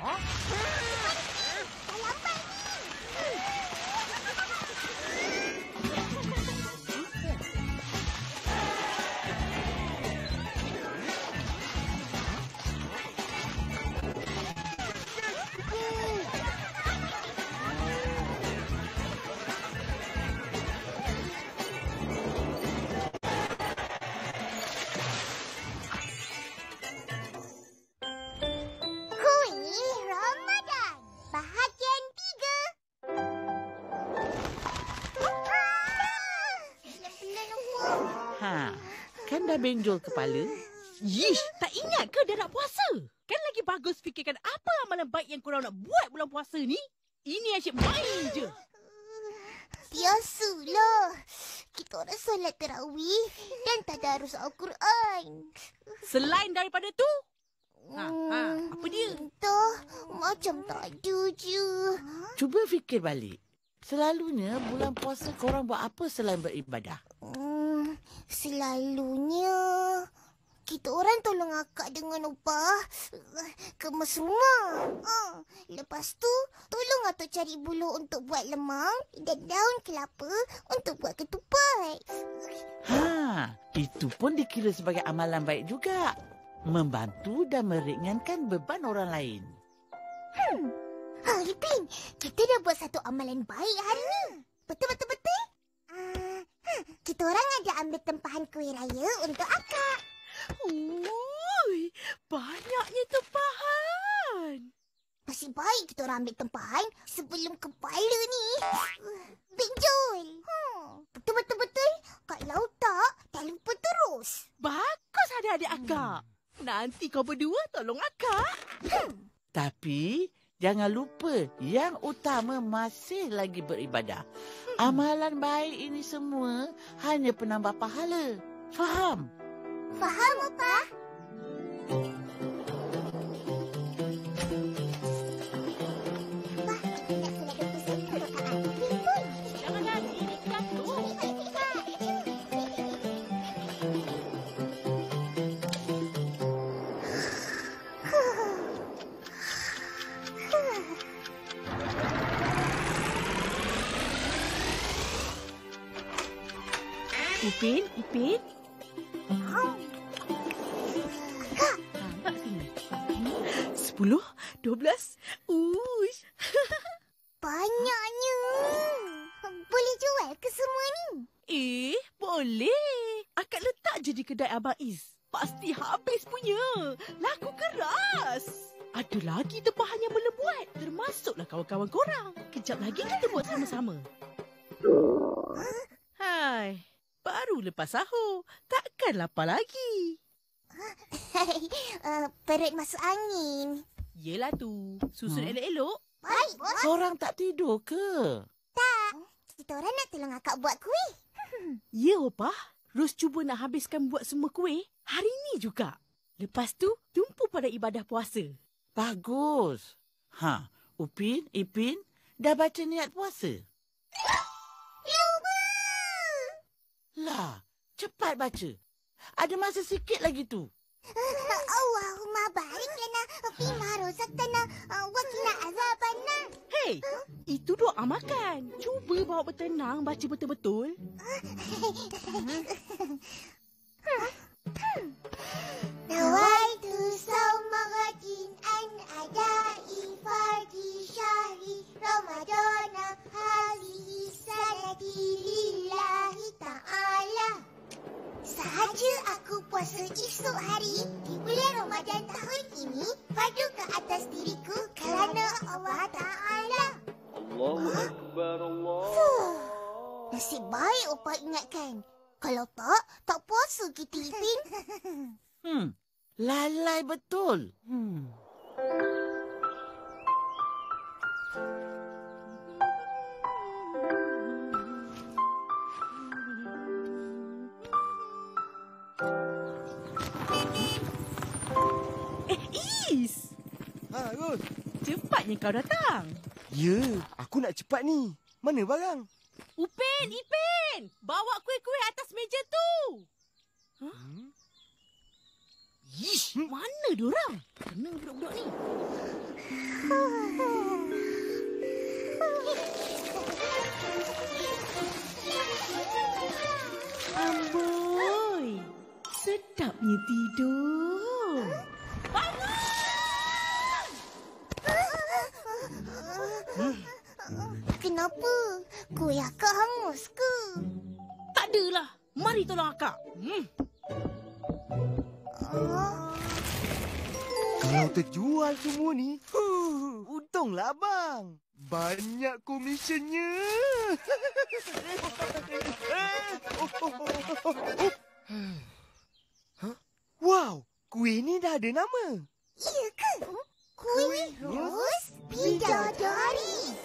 Dah lambat ni. Kuih Ramadan, bahagian 3. Pelan-pelan apa? Kan dah benjol kepala? Yish, tak ingat ke dah nak puasa? Kan lagi bagus fikirkan apa amalan baik yang korang nak buat bulan puasa ni. Ini asyik main je. Biasalah. Kita orang solat tarawih dan tadarus Al-Quran. Selain daripada tu, apa dia? Entah, macam tak ada je. Cuba fikir balik. Selalunya bulan puasa korang buat apa selain beribadah? Selalunya kita orang tolong akak dengan upah kemas rumah. Lepas tu tolong atuk cari buluh untuk buat lemang dan daun kelapa untuk buat ketupat. Itu pun dikira sebagai amalan baik juga. Membantu dan meringankan beban orang lain. Ipin, kita dah buat satu amalan baik hari ni. Betul? Kita orang ada ambil tempahan kuih raya untuk akak. Ui, banyaknya tempahan. Nasib baik kita orang ambil tempahan sebelum kepala ni benjol. Betul. Kalau tak lupa terus. Bagus adik-adik akak. Nanti kau berdua tolong akak. Tapi jangan lupa yang utama masih lagi beribadah. Amalan baik ini semua hanya penambah pahala. Faham? Faham, Opah? Jangan lari, ini jatuh. Ipin. Nampak sini. 10, 12. Uish. Banyaknya. Boleh jual ke semua ni? Boleh. Akak letak je di kedai Abang Is. Pasti habis punya. Laku keras. Ada lagi tempahan yang belum buat. Termasuklah kawan-kawan korang. Kejap lagi kita buat sama-sama. Hai. Baru lepas sahur. Takkan lapar lagi. Perut masuk angin. Yelah tu. Susun elok-elok. Baik, Bos. Korang tak tidur ke? Tak. Kita orang nak tolong akak buat kuih. Ya, Opah. Ros cuba nak habiskan buat semua kuih hari ni juga. Lepas tu, tumpu pada ibadah puasa. Bagus. Upin, Ipin, dah baca niat puasa? Lupa. Lah, cepat baca. Ada masa sikit lagi tu. Allahumma barik lana fima razaqtana wa qina azabannar. Hei, itu doa makan. Cuba bawa bertenang baca betul-betul. Nawaitu sawma ghadin an adai fardi syahri Ramadana hadhihi sanati lillahi ta'ala. Sahaja aku puasa esok hari di bulan Ramadan tahun ini, fardu ke atas diriku kerana Allah Ta'ala. Allahu Akbar, Allah. Nasib baik Opah ingatkan. Kalau tak puasa kita, Ipin. Lalai betul. Is! Ros. Cepatnya kau datang. Ya, aku nak cepat ni. Mana barang? Upin, Ipin! Bawa kuih-kuih atas meja tu. Yish. Mana diorang? Tenang budak-budak ni. kuih akak hangus ke? Tak adalah. Mari tolong akak. Kalau terjual semua ni, untunglah abang. Banyak komisionnya. Wow, kuih ni dah ada nama. Iya ke? Kuih ros bidadari.